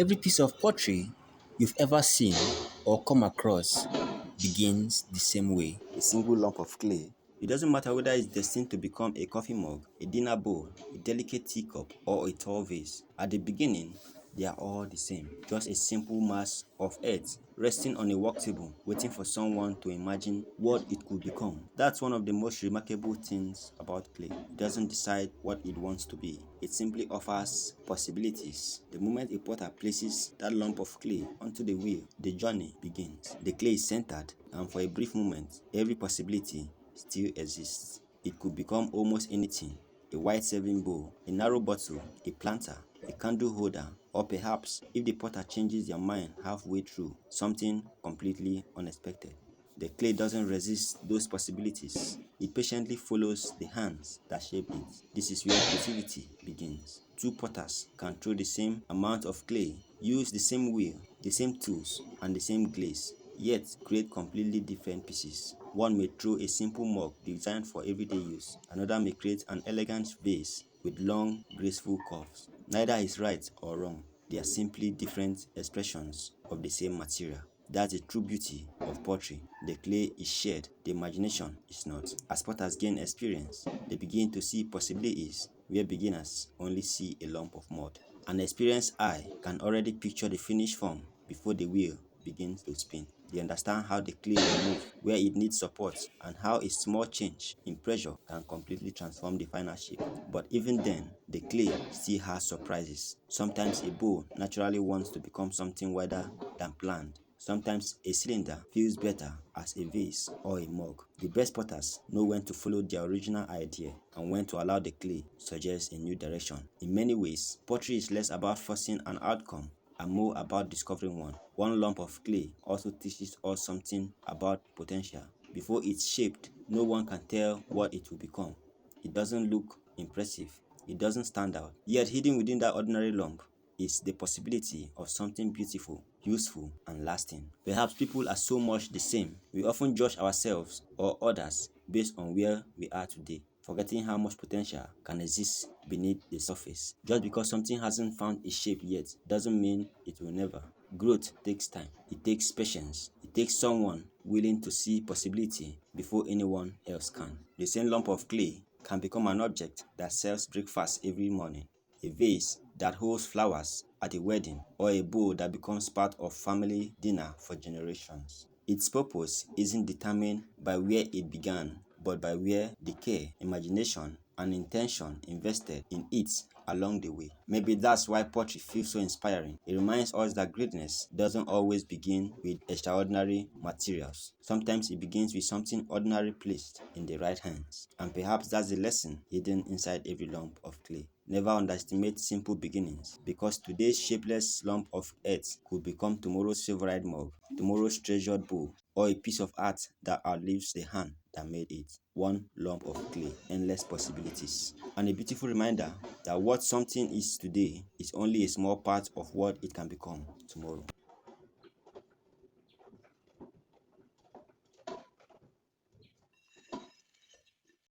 Every piece of pottery you've ever seen or come across begins the same way. A single lump of clay. It doesn't matter whether it's destined to become a coffee mug, a dinner bowl, a delicate teacup, or a tall vase. At the beginning, they are all the same. Just a simple mass of earth resting on a work table, waiting for someone to imagine what it could become. That's one of the most remarkable things about clay. It doesn't decide what it wants to be. It simply offers possibilities. The moment a potter places that lump of clay onto the wheel, the journey begins. The clay is centered, and for a brief moment, every possibility still exists. It could become almost anything: a white serving bowl, a narrow bottle, a planter, a candle holder, or perhaps, if the potter changes their mind halfway through, something completely unexpected. The clay doesn't resist those possibilities. It patiently follows the hands that shaped it. This is where creativity begins. Two potters can throw the same amount of clay, use the same wheel, the same tools, and the same glaze, yet create completely different pieces. One may throw a simple mug designed for everyday use. Another may create an elegant vase with long, graceful curves. Neither is right or wrong. They are simply different expressions of the same material. That's the true beauty of pottery. The clay is shared, the imagination is not. As potters gain experience, they begin to see possibilities where beginners only see a lump of mud. An experienced eye can already picture the finished form before the wheel begins to spin. They understand how the clay will move, where it needs support, and how a small change in pressure can completely transform the final shape. But even then, the clay still has surprises. Sometimes a bowl naturally wants to become something wider than planned. Sometimes a cylinder feels better as a vase or a mug. The best potters know when to follow their original idea and when to allow the clay suggest a new direction. In many ways, pottery is less about forcing an outcome and more about discovering one. One lump of clay also teaches us something about potential. Before it's shaped, no one can tell what it will become. It doesn't look impressive. It doesn't stand out. Yet hidden within that ordinary lump is the possibility of something beautiful, useful, and lasting. Perhaps people are so much the same. We often judge ourselves or others based on where we are today, forgetting how much potential can exist beneath the surface. Just because something hasn't found its shape yet doesn't mean it will never. Growth takes time. It takes patience. It takes someone willing to see possibility before anyone else can. The same lump of clay can become an object that serves breakfast every morning, a vase that holds flowers at a wedding, or a bowl that becomes part of family dinner for generations. Its purpose isn't determined by where it began, but by where the care, imagination, and intention invested in it along the way. Maybe that's why pottery feels so inspiring. It reminds us that greatness doesn't always begin with extraordinary materials. Sometimes it begins with something ordinary placed in the right hands. And perhaps that's the lesson hidden inside every lump of clay. Never underestimate simple beginnings, because today's shapeless lump of earth could become tomorrow's favorite mug, tomorrow's treasured bowl, or a piece of art that outlives the hand that made it. One lump of clay, endless possibilities. And a beautiful reminder that what something is today is only a small part of what it can become tomorrow.